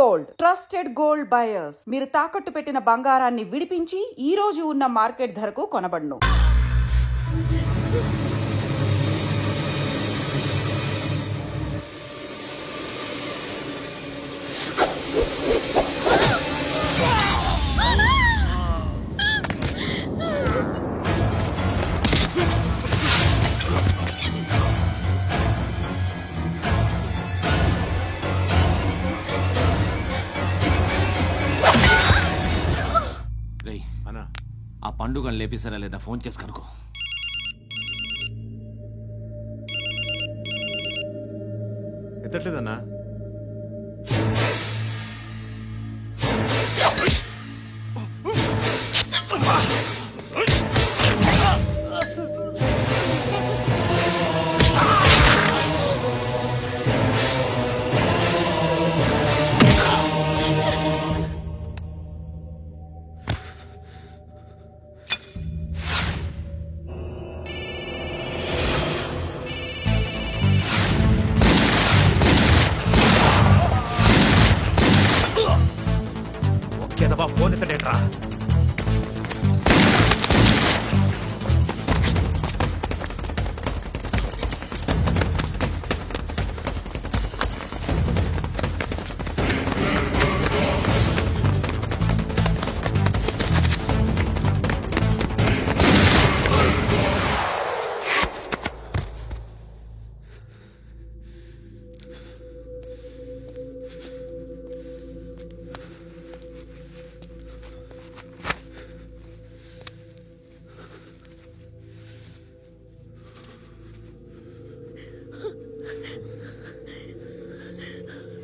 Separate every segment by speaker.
Speaker 1: Gold, trusted gold buyers. మీరు తాకట్టు పెట్టిన బంగారాన్ని విడిపించి ఈ రోజు ఉన్న మార్కెట్ ధరకు కొనబడును.
Speaker 2: ఆ పండుగను లేపేసారా లేదా ఫోన్ చేసి కనుకో.
Speaker 3: ఎత్తట్లేదన్నా. ఫోన్ ఎత్తడేట్రా.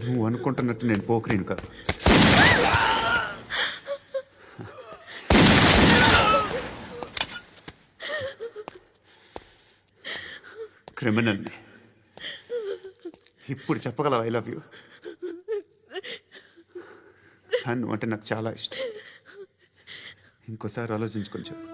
Speaker 4: నువ్వు అనుకుంటున్నట్టు నేను పోకరీని కాదు. క్రిమినల్ని. ఇప్పుడు చెప్పగలవు ఐ లవ్ యూ. నువ్వు అంటే నాకు చాలా ఇష్టం. ఇంకోసారి ఆలోచించుకొని చెప్పు.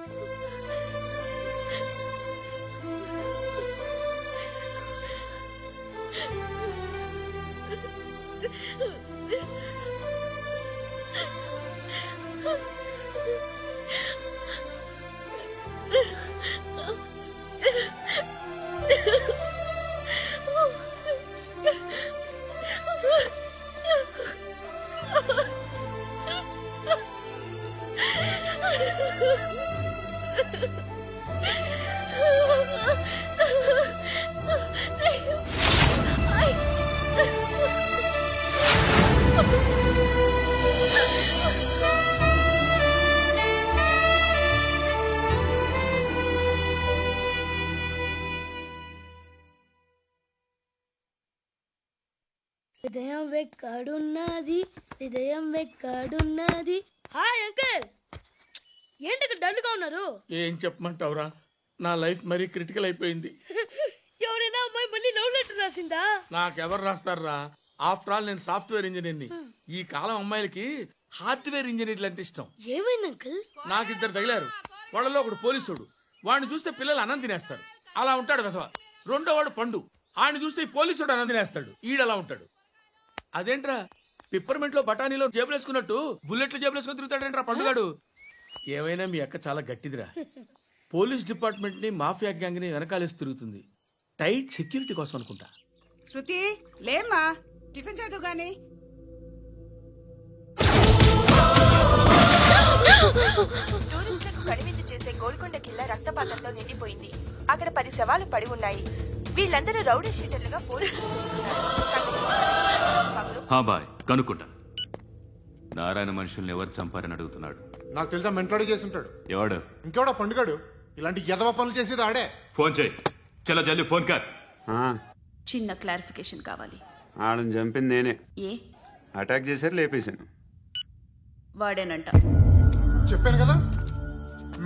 Speaker 5: హృదయం వెక్కడున్నది, హృదయం వెక్కడున్నది. హాయ్ అంకుల్, ఏంటి డల్గా ఉన్నారు?
Speaker 6: ఏం చెప్పమంటావురా, నా లైఫ్ మరీ క్రిటికల్ అయిపోయింది.
Speaker 5: ఎవరైనా అమ్మాయి మళ్ళీ లవ్ లెటర్ రాసిందా?
Speaker 6: నాకెవరు రాస్తారా? ఆఫ్టర్ ఆల్ నేను సాఫ్ట్వేర్ ఇంజనీర్ని. ఈ కాలం అమ్మాయిలకి హార్డ్వేర్ ఇంజనీర్లు అంటే ఇష్టం.
Speaker 5: ఏమైంది అంకుల్?
Speaker 6: నాకు ఇద్దరు తగిలారు. వాళ్ళలో ఒకడు పోలీసుడు. వాడిని చూస్తే పిల్లలు అన్నం తినేస్తారు, అలా ఉంటాడు వెధవ. రెండో వాడు పండు. ఆడిని చూస్తే ఈ పోలీసుడు అన్నం తినేస్తాడు, ఈడలా ఉంటాడు. అదేంట్రా, పిప్పర్మెంట్ లో బఠానీలో జేబులు వేసుకున్నట్టు బుల్లెట్లు జేబులు వేసుకుని తిరుగుతాడేంట్రా పండుగాడు. ఏమైనా మీ అక్క చాలా గట్టిదిరా. పోలీస్ డిపార్ట్మెంట్ ని మాఫియా గ్యాంగ్ ని వెనకాలేసి తిరుగుతుంది. టైట్ సెక్యూరిటీ కోసం అనుకుంటా.
Speaker 1: శృతి లేమ్మా, టిఫిన్ చదువు గాని.
Speaker 7: టూరిస్టులకు కనువిందు చేసే గోల్కొండ కిల్లా రక్తపాతంతో నిండిపోయింది. అక్కడ 10 శవాలు పడి ఉన్నాయి. వీళ్ళందరూ రౌడీ షీటర్లుగా పోలీసులు
Speaker 8: కనుక్కుంటా. నారాయణ మనుషుల్ని ఎవరు చంపారని అడుగుతున్నాడు.
Speaker 9: నాకు తెలుసా, మెంటోడు చేసి ఉంటాడు.
Speaker 8: ఎవడు?
Speaker 9: ఇంకెవడో పండుగాడు. ఇలాంటి ఎదవ పనులు చేసేది ఆడే.
Speaker 8: ఫోన్ చేయి. చలో జల్లి ఫోన్ కర్.
Speaker 10: చిన్న క్లారిఫికేషన్ కావాలి.
Speaker 4: ఆడని చంపింది నేనే.
Speaker 10: ఏ
Speaker 4: అటాక్ చేశారు, లేపేశాను.
Speaker 10: వాడేనంట.
Speaker 9: చెప్పాను కదా,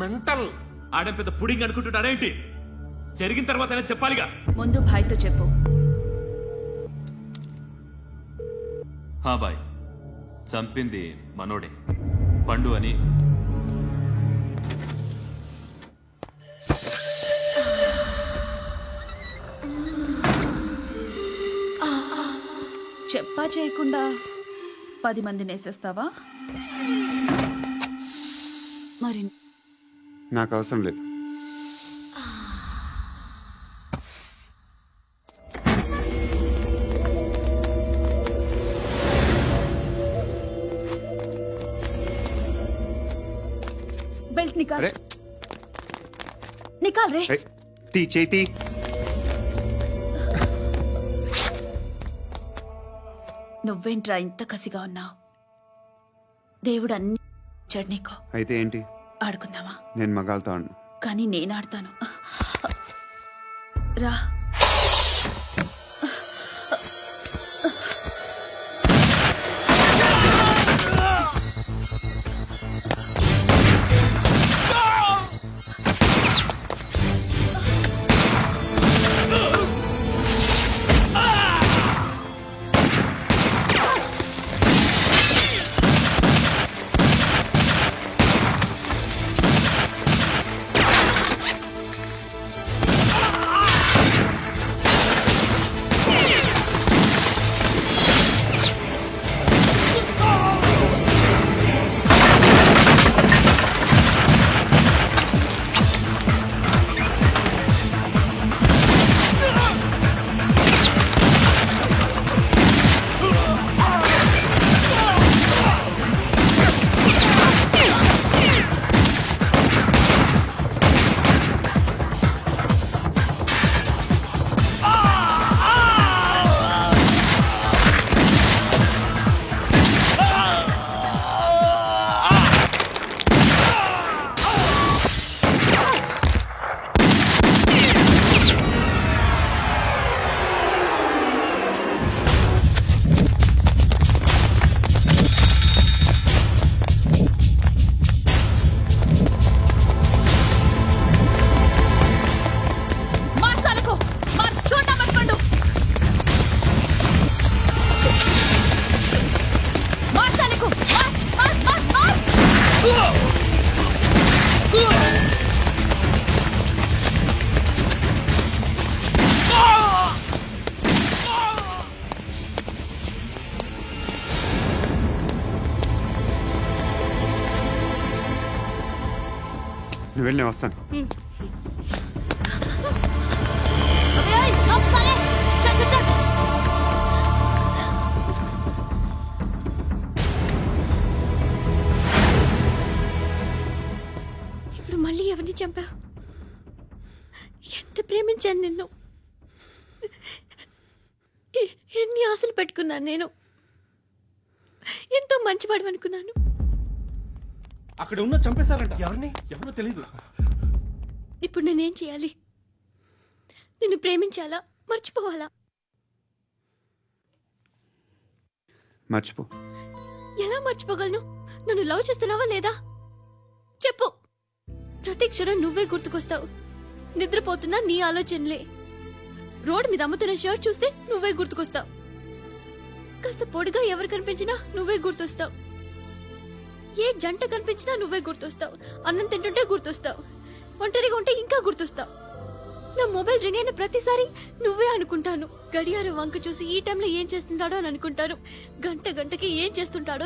Speaker 9: మెంటల్.
Speaker 8: ఆడే పెద్ద పుడింగ్ అనుకుంటున్నాడేంటి? జరిగిన తర్వాత అయినా చెప్పాలిగా.
Speaker 10: ముందు భాయ్తో చెప్పు.
Speaker 8: హా బాయ్, చంపింది మనోడే, పండు అని.
Speaker 10: చెప్పా చేయకుండా 10 మందిని వేసేస్తావా? మరి
Speaker 4: నాకు అవసరం లేదు.
Speaker 10: బెల్ట్ నికాల్.
Speaker 4: అరే
Speaker 10: నికాల్ రే.
Speaker 4: తీ చేతి.
Speaker 10: నువ్వేంట్రా ఇంత కసిగా ఉన్నావు? దేవుడు అన్ని ఇచ్చాడు నీకు.
Speaker 4: అయితే ఏంటి?
Speaker 10: ఆడుకుందామా?
Speaker 4: నేను మగాళ్ళతో ఆడను.
Speaker 10: కానీ నేను ఆడతాను. రా.
Speaker 4: నువ్వు వెళ్ళి నేను వస్తాను.
Speaker 5: ఇప్పుడు మళ్ళీ ఎవరిని చంపా? ఎంత ప్రేమించాను నిన్ను, ఎన్ని ఆశలు పెట్టుకున్నాను. నేను ఎంతో మంచివాడు అనుకున్నాను.
Speaker 8: అక్కడ ఉన్న చంపేశారంట. ఎవరిని? ఎవరో తెలీదు.
Speaker 5: ఇప్పుడు నేనేం చేయాలి? నిన్ను ప్రేమించాలా, మర్చిపోవాలా?
Speaker 4: మర్చిపో.
Speaker 5: ఎలా మర్చిపోగలను? నన్ను లవ్ చేస్తున్నావా లేదా చెప్పు. ప్రతి క్షణం నువ్వే గుర్తుకొస్తావు. నిద్రపోతున్నా నీ ఆలోచనలే. రోడ్డు మీద అమ్ముతున్న షర్ట్ చూస్తే నువ్వే గుర్తుకొస్తావు. కాస్త పొడిగా ఎవరు కనిపించినా నువ్వే గుర్తొస్తావు. ఏ జంట కనిపించినా నువ్వే గుర్తొస్తావు. అన్నం తింటుంటే గుర్తొస్తావు. ఒంటరిగా ఉంటే ఇంకా గుర్తొస్తావు. నా మొబైల్ రింగ్ అయిన ప్రతిసారి నువ్వే అనుకుంటాను. గడియారం వంక చూసి ఈ టైంలో ఏం చేస్తుంటాడో అని అనుకుంటాను. గంట గంటకి ఏం చేస్తుంటాడో.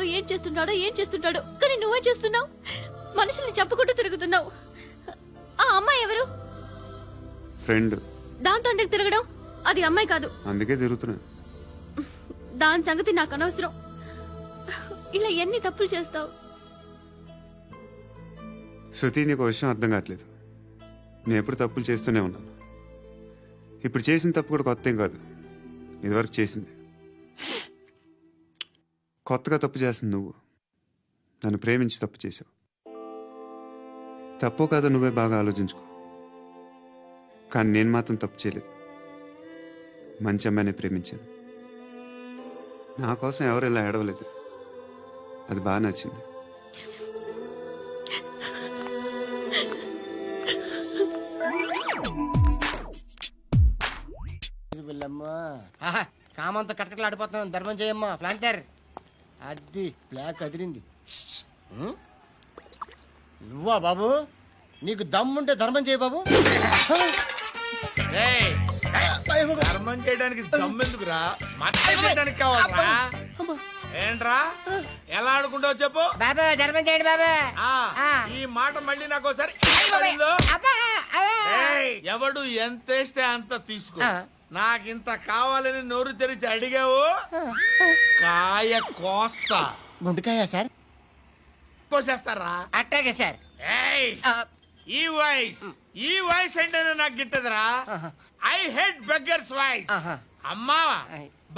Speaker 5: కానీ నువ్వే చేస్తున్నావు. మనుషుల్ని చెప్పుకుంటూ తిరుగుతున్నావు. ఆ అమ్మాయి ఎవరు?
Speaker 4: ఫ్రెండ్.
Speaker 5: దాంతో ఎందుకు తిరగడం? అది అమ్మాయి కాదు.
Speaker 4: అందుకే తిరుగుతున్నా.
Speaker 5: దాని సంగతి నాకు అనవసరం. ఇలా ఎన్ని తప్పులు చేస్తావు?
Speaker 4: శృతి, నీకు విషయం అర్థం కావట్లేదు. నేను ఎప్పుడు తప్పులు చేస్తూనే ఉన్నాను. ఇప్పుడు చేసిన తప్పు కూడా కొత్త ఏం కాదు. ఇదివరకు చేసింది. కొత్తగా తప్పు చేస్తుంది నువ్వు. నన్ను ప్రేమించి తప్పు చేసావు. తప్పు కాదో నువ్వే బాగా ఆలోచించుకో. కానీ నేను మాత్రం తప్పు చేయలేదు. మంచి అమ్మాయిని ప్రేమించాను. నా కోసం ఎవరు ఇలా ఏడవలేదు. అది బాగా నచ్చింది.
Speaker 3: కామంతో కట్టకలు ఆడిపోతున్నాను. ధర్మం చేయమ్మా. ఫ్లాంటర్ అది బ్లాక్ అదిరింది. నువ్వా బాబు? నీకు దమ్ముంటే ధర్మం చేయ బాబు.
Speaker 6: ధర్మం చేయడానికి దమ్మెందుకురా? మాట్లాడడానికి కావాలరా? ఏంట్రా ఎలా ఆడుకుంటావు చెప్పు.
Speaker 3: బాబా ధర్మం చేయండి బాబా.
Speaker 6: ఈ మాట మళ్ళీ నాకు ఒకసారి ఎవడు ఎంత వేస్తే అంత తీసుకో. నాకింత కావాలని నోరు తెరిచి అడిగావు కాయ కోస్తా.
Speaker 3: గుండెకాయ సార్?
Speaker 6: కోసేస్తారా?
Speaker 3: అట్టాగే సార్.
Speaker 6: ఈ వాయిస్ అంటేనే నాకు గిట్టదురా. I hate beggars voice. అమ్మా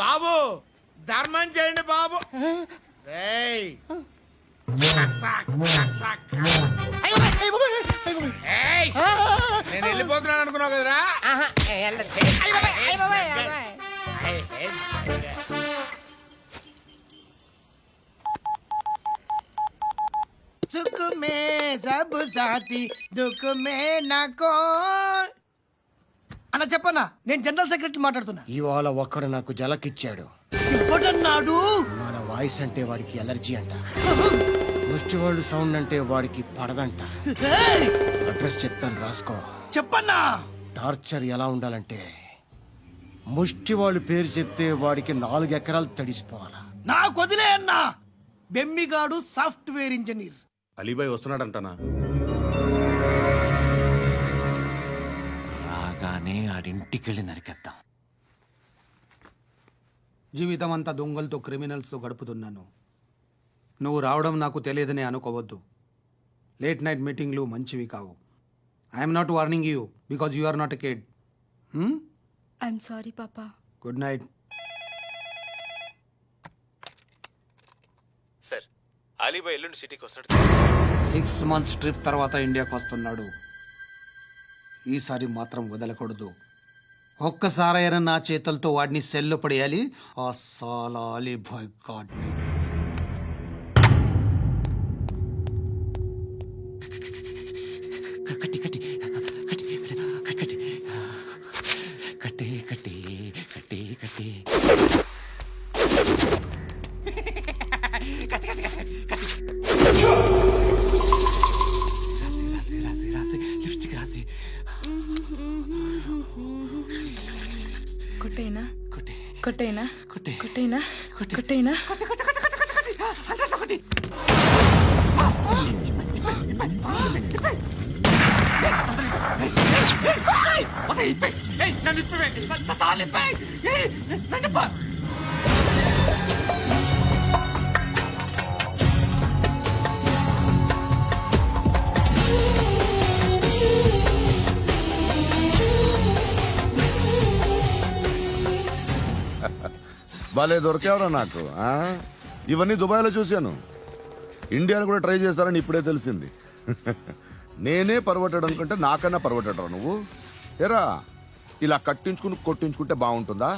Speaker 6: బాబు ధర్మం చేయండి బాబు. నేను వెళ్ళిపోతున్నాను అనుకున్నావు కదరా.
Speaker 3: సుఖ మే సబ్ సాథీ దుఃఖ మే నాకో. అన్న చెప్పన్నా, నేను జనరల్ సెక్రటరీ మాట్లాడుతున్నా. ఇవాళ ఒక్కడు నాకు జలకిచ్చాడు. ఇవ్వడన్నాడు. మన వాయిస్ అంటే వాడికి ఎలర్జీ అంట. ముష్టి వాళ్ళు సౌండ్ అంటే వాడికి పడదంట. అడ్రస్ చెప్తాను రాసుకో. చెప్పన్నా. టార్చర్ ఎలా ఉండాలంటే ముష్టి వాళ్ళు పేరు చెప్తే వాడికి 4 ఎకరాలు తడిసిపోవాలా. నాకు వదిలే అన్నా. బెమ్మిగాడు సాఫ్ట్వేర్ ఇంజనీర్.
Speaker 9: అలీబాయ్ వస్తున్నాడంటనా?
Speaker 2: రాగానే ఆడింటికెళ్ళి నరికేద్దాం.
Speaker 11: జీవితం అంతా దొంగలతో క్రిమినల్స్తో గడుపుతున్నాను. నువ్వు రావడం నాకు తెలియదని అనుకోవద్దు. లేట్ నైట్ మీటింగ్లు మంచివి కావు. I'm not warning you because you are not a kid.
Speaker 5: I'm sorry papa.
Speaker 11: Good night.
Speaker 8: Sir Alibhai ఎల్లుండి సిటీకి వస్తాడు.
Speaker 11: 6 months ట్రిప్ తర్వాత ఇండియాకి వస్తున్నాడు. ఈసారి మాత్రం వదలకూడదు. ఒక్కసారైనా నా చేతులతో వాడిని సెల్లు పడేయాలి. ఆ సాలా అలీబాయ్ గాడ్ని.
Speaker 2: కట్టి కట్టి కట్టి కట్టి కట్టి కట్టి కట్టి కట్టి రాసి రాసి లిప్స్టిక్ రాసి
Speaker 10: కొట్టేనా
Speaker 2: కొట్టి
Speaker 10: కొట్టేనా
Speaker 2: కొట్టి
Speaker 10: కొట్టేనా
Speaker 2: కొట్టి
Speaker 10: కొట్టేనా
Speaker 2: కొట్టి కొట్టి కొట్టి కొట్టి కొట్టి అంతా కొట్టి.
Speaker 12: భలే దొరికేవరా నాకు. ఇవన్నీ దుబాయ్లో చూశాను. ఇండియాలో కూడా ట్రై చేస్తారని ఇప్పుడే తెలిసింది. నేనే పర్వటాడు అనుకుంటే నాకన్నా పర్వటాడు నువ్వు. ఎరా ఇలా కట్టించుకుని కొట్టించుకుంటే బాగుంటుందా?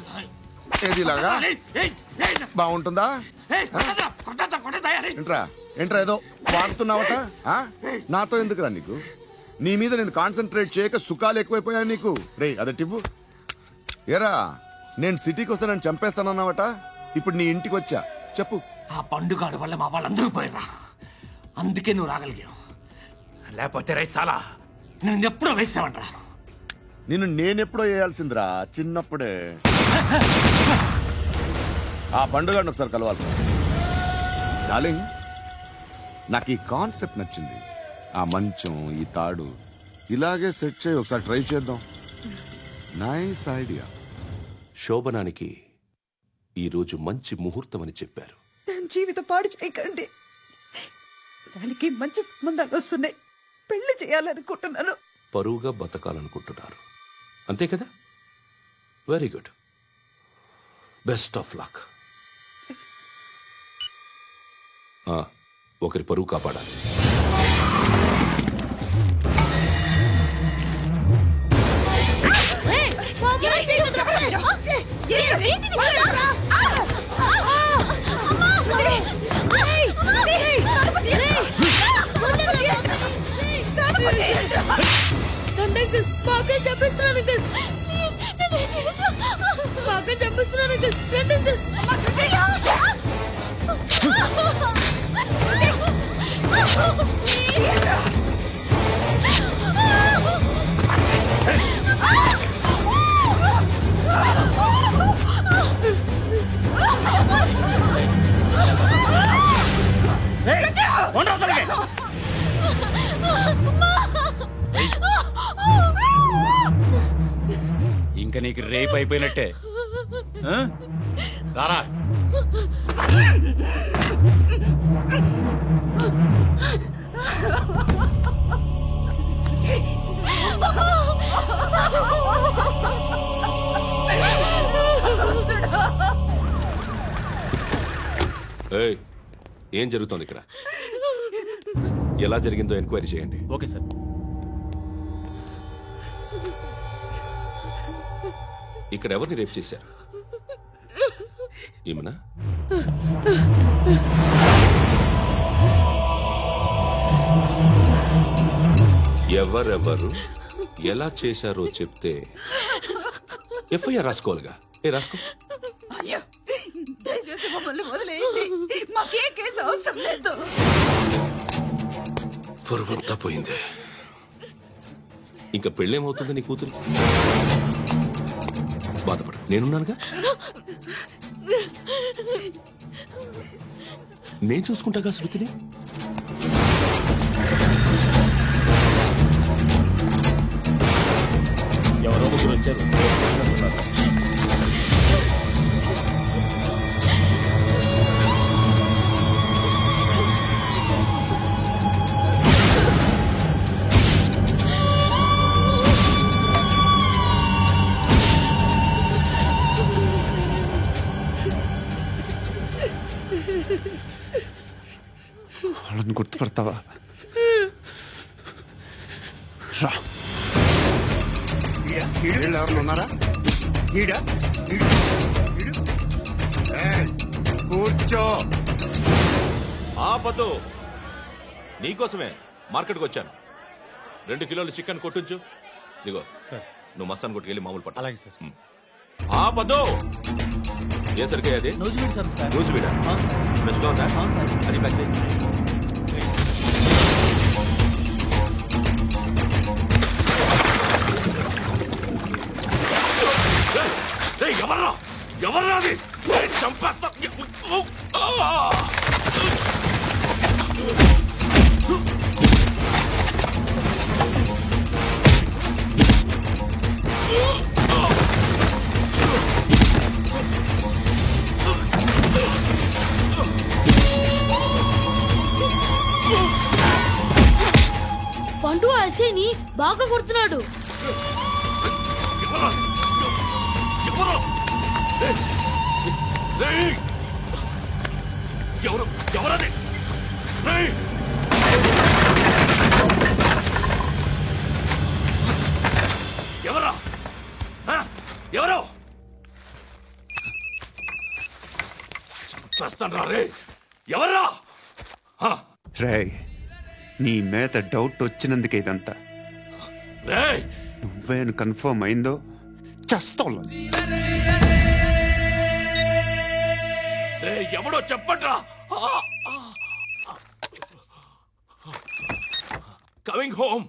Speaker 12: ఏది ఇలాగా బాగుంటుందా? ఏంట్రా ఏంట్రా ఏదో వాడుతున్నావట. నాతో ఎందుకురా నీకు? నీ మీద నేను కాన్సన్ట్రేట్ చేయక సుఖాలు ఎక్కువైపోయాయి నీకు. రే అదటివ్వు. ఎరా నేను సిటీకి వస్తే నన్ను చంపేస్తానన్నావట. ఇప్పుడు నీ ఇంటికి వచ్చా. చెప్పు.
Speaker 2: ఆ పండుగాడు వల్ల మా వాళ్ళందరూ పోయిర్రా. అందుకే నువ్వు రాగలిగావు. లేకపోతే రైసాలా నేను ఎప్పుడో వేసావంట్రా.
Speaker 12: నిన్ను నేనెప్పుడో వేయాల్సిందిరా చిన్నప్పుడే. ఆ పండుగను ఒకసారి కలవాలి డార్లింగ్. నాకు ఈ కాన్సెప్ట్ నచ్చింది. ఆ మంచం ఈ తాడు ఇలాగే సెట్ చేయి. ఒకసారి ట్రై చేద్దాం. Nice idea.
Speaker 13: శోభనానికి ఈరోజు మంచి ముహూర్తం అని చెప్పారు.
Speaker 10: దాని జీవితం పాడు చేయకండి. దానికి మంచి సంబంధాలు వస్తున్నాయి. పెళ్లి చేయాలనుకుంటున్నాను.
Speaker 13: పరువుగా బతకాలనుకుంటున్నారు అంతే కదా? Very good. Best of luck. ఒకరి పరువు కాపాడాలి.
Speaker 14: ఇంకా నీకు రేప్ అయిపోయినట్టే. రారా.
Speaker 13: ఏయ్, ఏం జరుగుతోంది ఇక్కడ? ఎలా జరిగిందో ఎంక్వైరీ చేయండి.
Speaker 14: Okay sir.
Speaker 13: ఇక్కడ ఎవరిని రేప్ చేశారు? ఈమెనా? ఎవరెవరు ఎలా చేశారో చెప్తే ఎఫ్ఐఆర్ రాసుకోవాలిగా. రాసుకో.
Speaker 10: అయ్యో, దయచేసి మమ్మల్ని వదిలేయండి. మాకే కేసు అవసరం లేదు.
Speaker 13: పొరుగుంతా పోయింది. ఇంకా పెళ్ళేమవుతుంది నీ కూతురు? బాధపడు, నేనున్నానుగా. నేను చూసుకుంటాగా శృతిని.
Speaker 14: ఎవరో ముగ్గురు వచ్చారు.
Speaker 4: వాళ్ళని గుర్తుపడతావా? రా.
Speaker 3: ఎవరు ఉన్నారా? కూర్చో.
Speaker 13: ఆపద్దు, నీకోసమే మార్కెట్కి వచ్చాను. 2 కిలోలు చికెన్ కొట్టించు. దిగో నువ్వు మస్తాన్ కొట్టుకెళ్ళి మామూలు పట్టు.
Speaker 14: అలాగే సార్.
Speaker 13: ఆపద్దు. ఏ సరికే అది? నూజివీడా? ఫ్రెష్గా ఉందా? అది ప్యాక్ చేయి. ఎవర్రా ఎవర్రా అది? చంపేస్తా.
Speaker 5: పండు అసేని బాగా కొడుతున్నాడు.
Speaker 13: ఎవరది? ఎవరా? ఎవరు? చంపేస్తాను రే. ఎవరా?
Speaker 4: రే, నీ మీద డౌట్ వచ్చినందుకే ఇదంతా. నువ్వేను కన్ఫర్మ్ అయిందో చస్తావు.
Speaker 13: ఎవడో చెప్పండ్రా. Coming home.